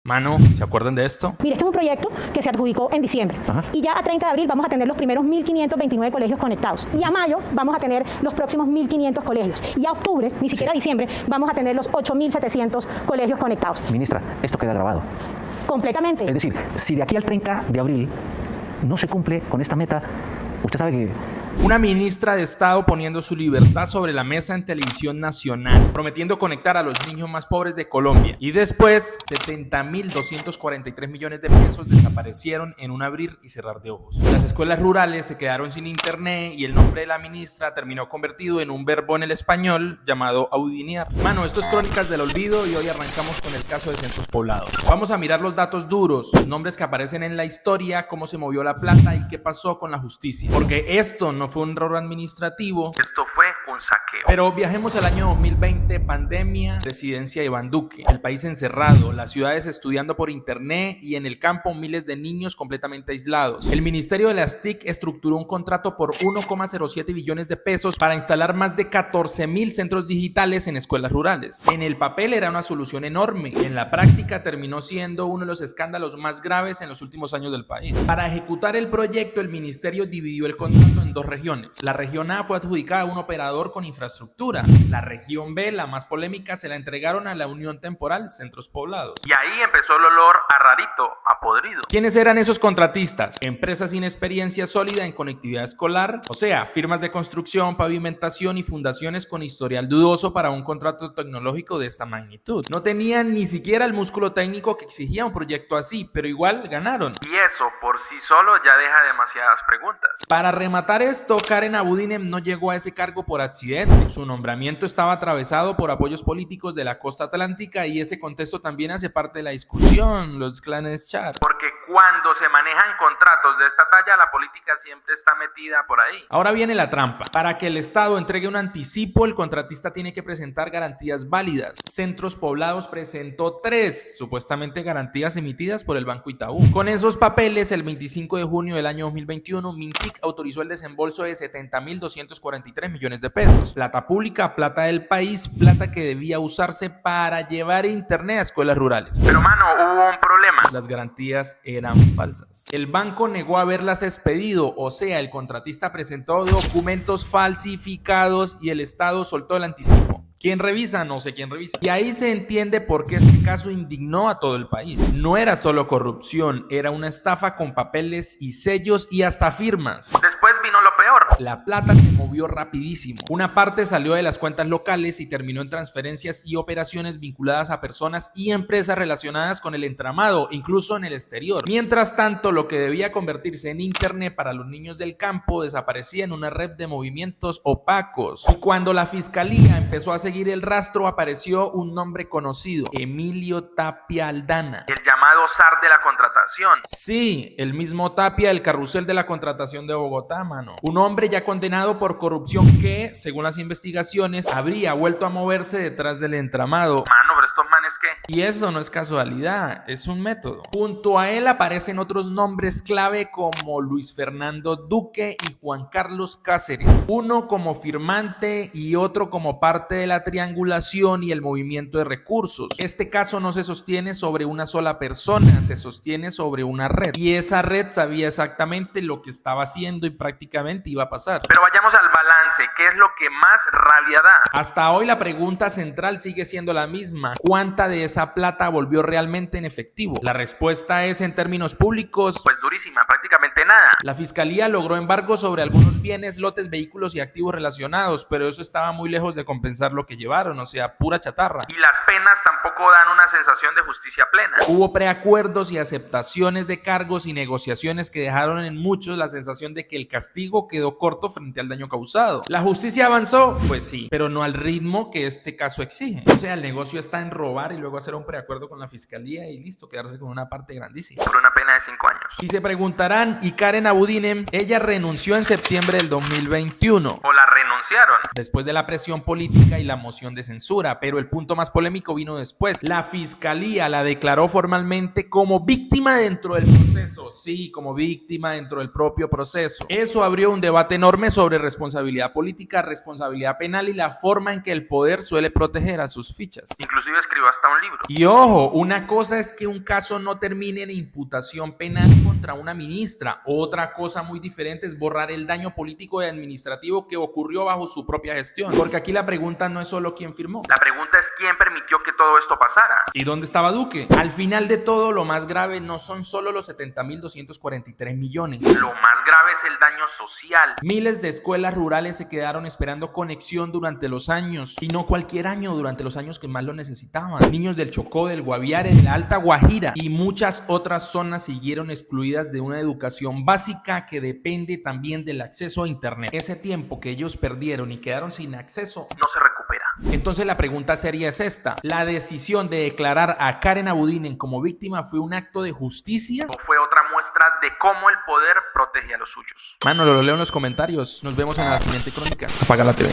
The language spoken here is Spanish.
Mano, ¿se acuerdan de esto? Mire, este es un proyecto que se adjudicó en diciembre. Y ya a 30 de abril vamos a tener los primeros 1.529 colegios conectados. Y a mayo vamos a tener los próximos 1.500 colegios. Y a octubre, ni siquiera a diciembre, vamos a tener los 8.700 colegios conectados. Ministra, esto queda grabado. Completamente. Es decir, si de aquí al 30 de abril no se cumple con esta meta, usted sabe que... Una ministra de Estado poniendo su libertad sobre la mesa en televisión nacional, prometiendo conectar a los niños más pobres de Colombia. Y después, 70.243 millones de pesos desaparecieron en un abrir y cerrar de ojos. Las escuelas rurales se quedaron sin internet y el nombre de la ministra terminó convertido en un verbo en el español llamado audinear. Mano, esto es Crónicas del Olvido y hoy arrancamos con el caso de Centros Poblados. Vamos a mirar los datos duros, los nombres que aparecen en la historia, cómo se movió la plata y qué pasó con la justicia. Porque esto no fue un error administrativo, esto fue un saqueo. Pero viajemos al año 2020, pandemia, presidencia de Iván Duque, el país encerrado, las ciudades estudiando por internet y en el campo miles de niños completamente aislados. El Ministerio de las TIC estructuró un contrato por 1,07 billones de pesos para instalar más de 14.000 centros digitales en escuelas rurales. En el papel era una solución enorme, en la práctica terminó siendo uno de los escándalos más graves en los últimos años del país. Para ejecutar el proyecto, el ministerio dividió el contrato en dos regiones. La región A fue adjudicada a un operador con infraestructura. La región B, la más polémica, se la entregaron a la Unión Temporal Centros Poblados. Y ahí empezó el olor a rarito, a podrido. ¿Quiénes eran esos contratistas? Empresas sin experiencia sólida en conectividad escolar, o sea, firmas de construcción, pavimentación y fundaciones con historial dudoso para un contrato tecnológico de esta magnitud. No tenían ni siquiera el músculo técnico que exigía un proyecto así, pero igual ganaron. Y eso por sí solo ya deja demasiadas preguntas. Para rematar esto, Karen Abudinem no llegó a ese cargo por accidente. Su nombramiento estaba atravesado por apoyos políticos de la costa atlántica y ese contexto también hace parte de la discusión, los clanes Char. Porque cuando se manejan contratos de esta talla, la política siempre está metida por ahí. Ahora viene la trampa. Para que el Estado entregue un anticipo, el contratista tiene que presentar garantías válidas. Centros Poblados presentó 3, supuestamente garantías emitidas por el Banco Itaú. Con esos papeles, el 25 de junio del año 2021, Mintic autorizó el desembolso de 70.243 millones de pesos. Plata pública, plata del país, plata que debía usarse para llevar internet a escuelas rurales. Pero mano, hubo un problema. Las garantías eran falsas. El banco negó haberlas expedido, o sea, el contratista presentó documentos falsificados y el Estado soltó el anticipo. ¿Quién revisa? No sé quién revisa. Y ahí se entiende por qué este caso indignó a todo el país. No era solo corrupción, era una estafa con papeles y sellos y hasta firmas. Después vino lo peor. La plata se movió rapidísimo. Una parte salió de las cuentas locales y terminó en transferencias y operaciones vinculadas a personas y empresas relacionadas con el entramado, incluso en el exterior. Mientras tanto, lo que debía convertirse en internet para los niños del campo desaparecía en una red de movimientos opacos. Y cuando la fiscalía empezó a seguir el rastro, apareció un nombre conocido: Emilio Tapia Aldana, el llamado zar de la contratación. Sí, el mismo Tapia del carrusel de la contratación de Bogotá, mano. Un hombre ya condenado por corrupción que, según las investigaciones, habría vuelto a moverse detrás del entramado. Mano, pero estos manes ¿qué? Y eso no es casualidad, es un método. Junto a él aparecen otros nombres clave como Luis Fernando Duque y Juan Carlos Cáceres. Uno como firmante y otro como parte de la triangulación y el movimiento de recursos. Este caso no se sostiene sobre una sola persona, se sostiene sobre una red. Y esa red sabía exactamente lo que estaba haciendo y prácticamente iba a pasar. Pero vayamos al balance, ¿qué es lo que más rabia da? Hasta hoy la pregunta central sigue siendo la misma: ¿cuánta de esa plata volvió realmente en efectivo? La respuesta es, en términos públicos, pues durísima, prácticamente nada. La fiscalía logró embargos sobre algunos bienes, lotes, vehículos y activos relacionados, pero eso estaba muy lejos de compensar lo que llevaron, o sea, pura chatarra. Y las penas tampoco dan una sensación de justicia plena. Hubo preacuerdos y aceptaciones de cargos y negociaciones que dejaron en muchos la sensación de que el castigo quedó corto frente al daño causado. ¿La justicia avanzó? Pues sí, pero no al ritmo que este caso exige. O sea, el negocio está en robar y luego hacer un preacuerdo con la fiscalía y listo, quedarse con una parte grandísima. Por una pena de 5 años. Y se preguntarán, ¿y Karen Abudinen? Ella renunció en septiembre del 2021. ¿O la renunciaron? Después de la presión política y la moción de censura, pero el punto más polémico vino después. La fiscalía la declaró formalmente como víctima dentro del proceso. Sí, como víctima dentro del propio proceso. Eso abrió un debate enorme sobre responsabilidad política, responsabilidad penal y la forma en que el poder suele proteger a sus fichas. Inclusive escribió hasta un libro. Y ojo, una cosa es que un caso no termine en imputación penal contra una ministra. Otra cosa muy diferente es borrar el daño político y administrativo que ocurrió bajo su propia gestión. Porque aquí la pregunta no es solo quién firmó. La pregunta es quién permitió que todo esto pasara. ¿Y dónde estaba Duque? Al final de todo, lo más grave no son solo los 70.243 millones. Lo más grave es el daño social. Miles de escuelas rurales se quedaron esperando conexión durante los años. Y no cualquier año, durante los años que más lo necesitaban. Niños del Chocó, del Guaviare, de la Alta Guajira y muchas otras zonas siguieron excluidas de una educación básica que depende también del acceso a internet. Ese tiempo que ellos perdieron y quedaron sin acceso no se recupera. Entonces la pregunta seria es esta: ¿la decisión de declarar a Karen Abudinen como víctima fue un acto de justicia o fue otra muestra de cómo el poder protege a los suyos? Mano, lo leo en los comentarios. Nos vemos en la siguiente crónica. Apaga la TV.